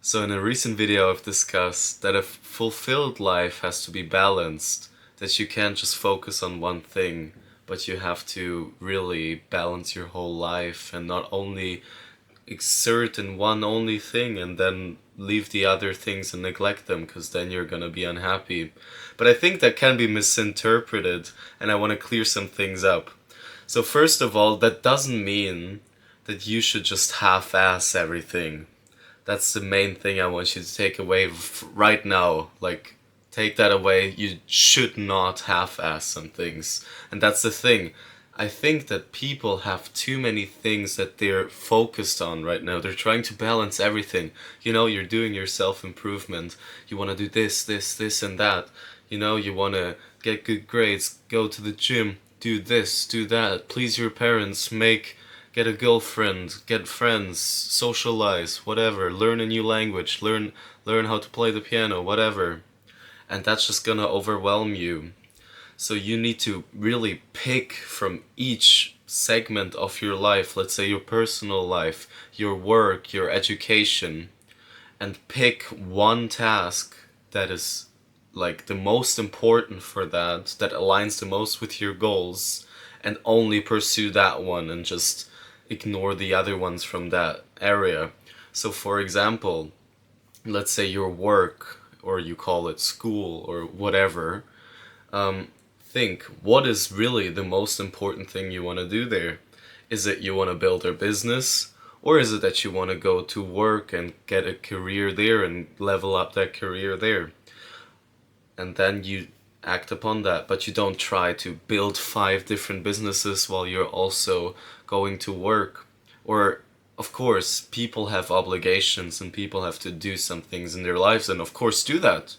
So in a recent video I've discussed that a fulfilled life has to be balanced, that you can't just focus on one thing, but you have to really balance your whole life and not only exert in one only thing and then leave the other things and neglect them because then you're gonna be unhappy. But I think that can be misinterpreted and I want to clear some things up. So first of all, that doesn't mean that you should just half-ass everything. That's the main thing I want you to take away right now. Like, take that away. You should not half-ass some things. And that's the thing. I think that people have too many things that they're focused on right now. They're trying to balance everything. You know, you're doing your self-improvement. You want to do this, and that. You know, you want to get good grades, go to the gym, do this, do that, please your parents, get a girlfriend, get friends, socialize, whatever, learn a new language, learn how to play the piano, whatever. And that's just gonna overwhelm you. So you need to really pick from each segment of your life, let's say your personal life, your work, your education, and pick one task that is like the most important for that aligns the most with your goals, and only pursue that one and just ignore the other ones from that area. So for example, let's say your work, or you call it school or whatever, think what is really the most important thing you want to do there. Is it you want to build a business, or is it that you want to go to work and get a career there and level up that career there? And then you act upon that, but you don't try to build five different businesses while you're also going to work. Or, of course, people have obligations and people have to do some things in their lives, and of course do that.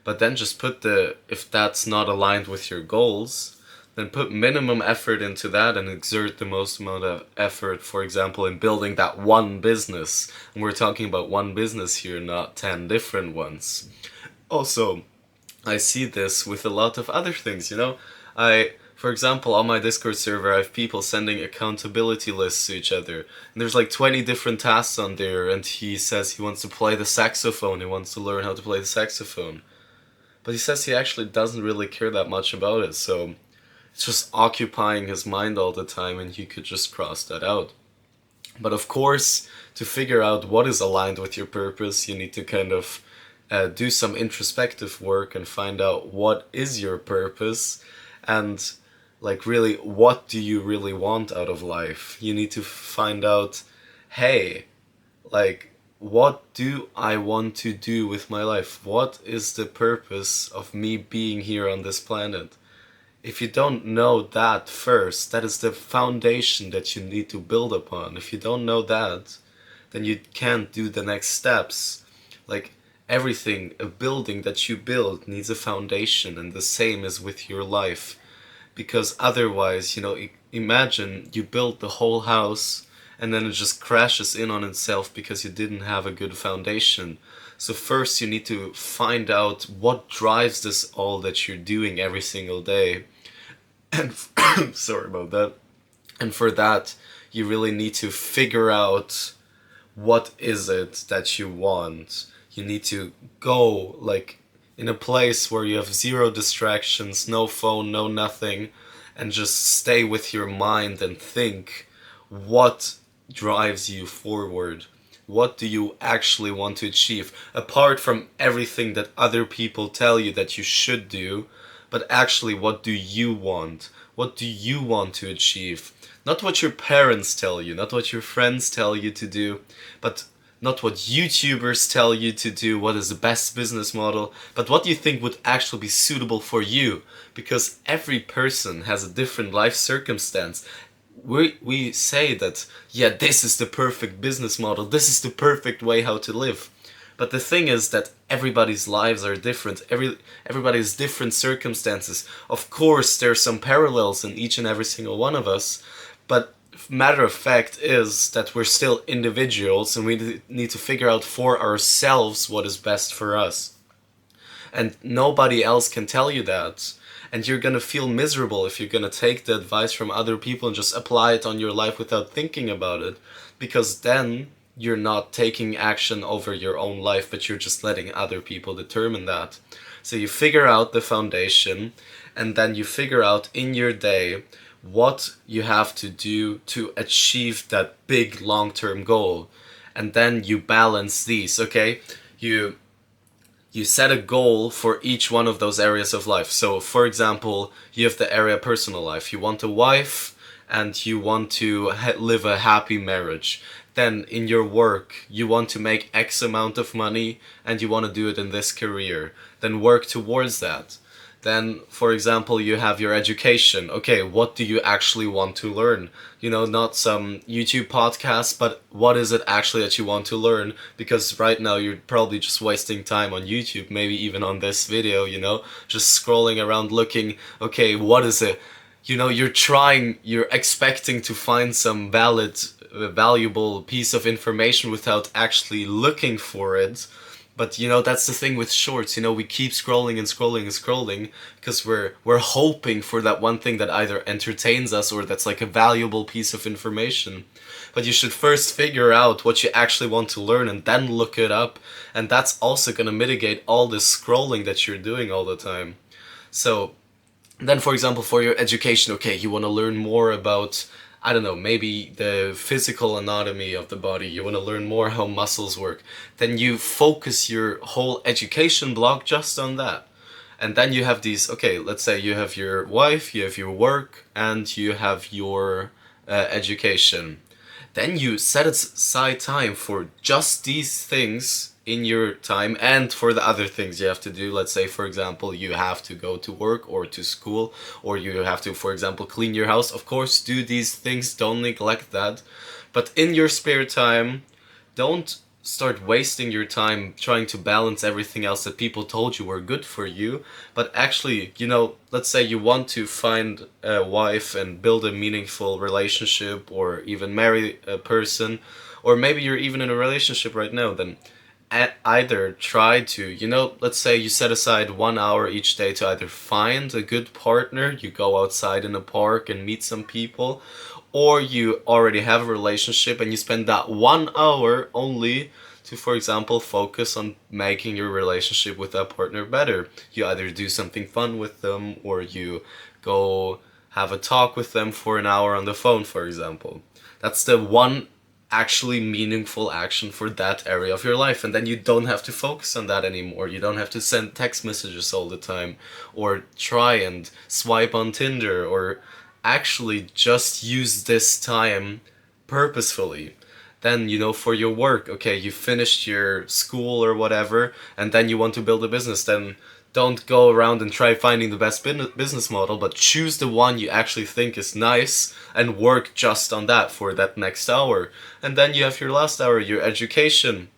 But then just if that's not aligned with your goals, then put minimum effort into that and exert the most amount of effort, for example, in building that one business. And we're talking about one business here, not 10 different ones. Also, I see this with a lot of other things, you know? For example, on my Discord server, I have people sending accountability lists to each other. And there's like 20 different tasks on there, and he says he wants to play the saxophone, he wants to learn how to play the saxophone. But he says he actually doesn't really care that much about it, so it's just occupying his mind all the time, and you could just cross that out. But of course, to figure out what is aligned with your purpose, you need to kind of do some introspective work and find out what is your purpose, and like really, what do you really want out of life? You need to find out, hey, like, what do I want to do with my life? What is the purpose of me being here on this planet? If you don't know that first, that is the foundation that you need to build upon. If you don't know that, then you can't do the next steps. Like, everything, a building that you build needs a foundation, and the same is with your life. Because otherwise, you know, imagine you build the whole house and then it just crashes in on itself because you didn't have a good foundation. So first you need to find out what drives this all that you're doing every single day. And sorry about that. And for that, you really need to figure out what is it that you want. You need to go like in a place where you have zero distractions, no phone, no nothing, and just stay with your mind and think what drives you forward. What do you actually want to achieve? Apart from everything that other people tell you that you should do, but actually, what do you want? What do you want to achieve? Not what your parents tell you, not what your friends tell you to do, but not what YouTubers tell you to do, what is the best business model, but what you think would actually be suitable for you. Because every person has a different life circumstance. We say that, yeah, this is the perfect business model, this is the perfect way how to live. But the thing is that everybody's lives are different. Everybody has different circumstances. Of course, there are some parallels in each and every single one of us, but matter of fact is that we're still individuals and we need to figure out for ourselves what is best for us. And nobody else can tell you that. And you're gonna feel miserable if you're gonna take the advice from other people and just apply it on your life without thinking about it. Because then you're not taking action over your own life, but you're just letting other people determine that. So you figure out the foundation, and then you figure out in your day what you have to do to achieve that big long-term goal. And then you balance these, okay? You set a goal for each one of those areas of life. So, for example, you have the area personal life. You want a wife and you want to live a happy marriage. Then in your work, you want to make X amount of money and you want to do it in this career. Then work towards that. Then, for example, you have your education. Okay, what do you actually want to learn? You know, not some YouTube podcast, but what is it actually that you want to learn? Because right now you're probably just wasting time on YouTube, maybe even on this video, you know, just scrolling around looking, okay, what is it? You know, you're expecting to find some valuable piece of information without actually looking for it. But you know, that's the thing with shorts. You know, we keep scrolling and scrolling and scrolling because we're hoping for that one thing that either entertains us or that's like a valuable piece of information. But you should first figure out what you actually want to learn and then look it up. And that's also going to mitigate all this scrolling that you're doing all the time. So then, for example, for your education, okay, you want to learn more about, I don't know, maybe the physical anatomy of the body. You want to learn more how muscles work. Then you focus your whole education block just on that. And then you have these, okay, let's say you have your wife, you have your work, and you have your education. Then you set aside time for just these things in your time and for the other things you have to do. Let's say, for example, you have to go to work or to school, or you have to, for example, clean your house. Of course, do these things, don't neglect that. But in your spare time, don't start wasting your time trying to balance everything else that people told you were good for you. But actually, you know, let's say you want to find a wife and build a meaningful relationship or even marry a person, or maybe you're even in a relationship right now, then either try to, you know, let's say you set aside 1 hour each day to either find a good partner, you go outside in a park and meet some people, or you already have a relationship and you spend that 1 hour only to, for example, focus on making your relationship with that partner better. You either do something fun with them or you go have a talk with them for an hour on the phone, for example. That's the one actually meaningful action for that area of your life, and then you don't have to focus on that anymore. You don't have to send text messages all the time or try and swipe on Tinder, or actually just use this time purposefully. Then, you know, for your work, okay, you finished your school or whatever, and then you want to build a business, then don't go around and try finding the best business model, but choose the one you actually think is nice and work just on that for that next hour. And then you have your last hour, your education.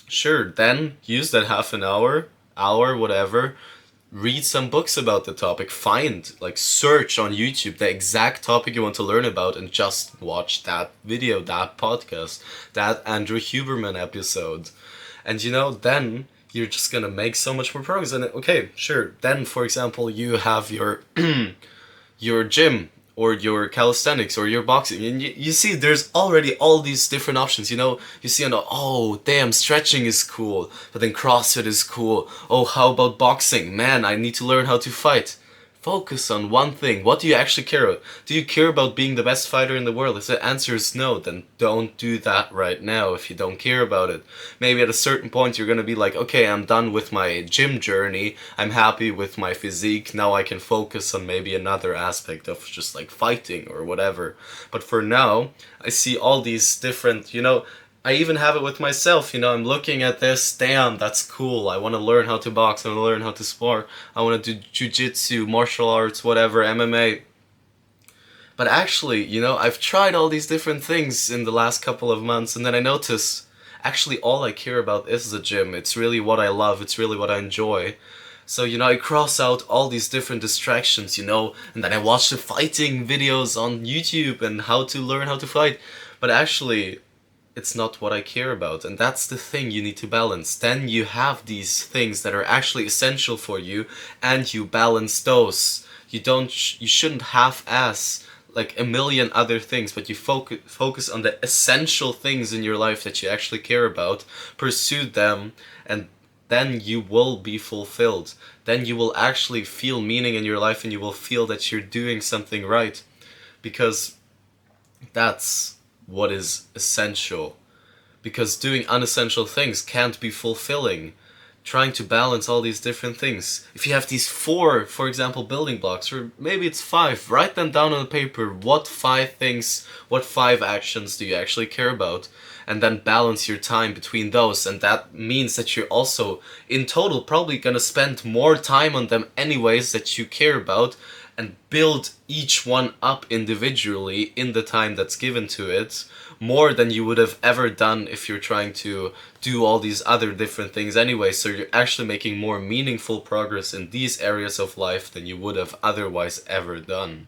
Sure, then use that half an hour, whatever. Read some books about the topic. Like, search on YouTube the exact topic you want to learn about and just watch that video, that podcast, that Andrew Huberman episode. And you know, then you're just gonna make so much more progress. And okay, sure. Then, for example, you have your your gym or your calisthenics or your boxing, and you see there's already all these different options. You know, you see, oh damn, stretching is cool, but then CrossFit is cool. Oh, how about boxing? Man, I need to learn how to fight. Focus on one thing. What do you actually care about? Do you care about being the best fighter in the world? If the answer is no, then don't do that right now if you don't care about it. Maybe at a certain point you're gonna be like, okay, I'm done with my gym journey. I'm happy with my physique. Now I can focus on maybe another aspect of just like fighting or whatever. But for now, I see all these different, you know, I even have it with myself, you know, I'm looking at this, damn, that's cool. I want to learn how to box, I want to learn how to spar, I want to do jujitsu, martial arts, whatever, MMA. But actually, you know, I've tried all these different things in the last couple of months, and then I notice actually all I care about is the gym. It's really what I love, it's really what I enjoy. So, you know, I cross out all these different distractions, you know, and then I watch the fighting videos on YouTube and how to learn how to fight. But actually, it's not what I care about, and that's the thing you need to balance. Then you have these things that are actually essential for you, and you balance those. You shouldn't half-ass like a million other things, but you focus on the essential things in your life that you actually care about, pursue them, and then you will be fulfilled. Then you will actually feel meaning in your life, and you will feel that you're doing something right, because that's what is essential. Because doing unessential things can't be fulfilling. Trying to balance all these different things. If you have these 4, for example, building blocks, or maybe it's 5, write them down on the paper. What 5 things, what 5 actions do you actually care about? And then balance your time between those. And that means that you're also, in total, probably gonna spend more time on them anyways that you care about, and build each one up individually in the time that's given to it, more than you would have ever done if you're trying to do all these other different things anyway. So you're actually making more meaningful progress in these areas of life than you would have otherwise ever done.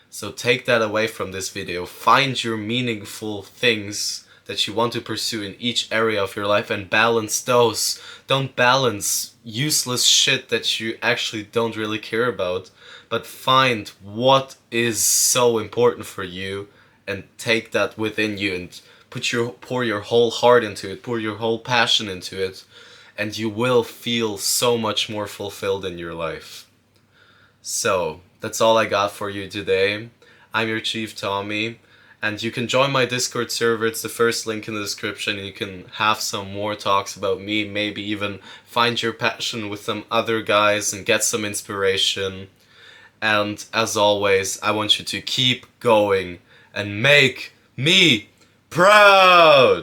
So take that away from this video. Find your meaningful things that you want to pursue in each area of your life and balance those. Don't balance useless shit that you actually don't really care about, but find what is so important for you and take that within you and pour your whole heart into it, pour your whole passion into it, and you will feel so much more fulfilled in your life. So, that's all I got for you today. I'm your Chief Tommy, and you can join my Discord server. It's the first link in the description. You can have some more talks about me, maybe even find your passion with some other guys and get some inspiration. And as always, I want you to keep going and make me proud!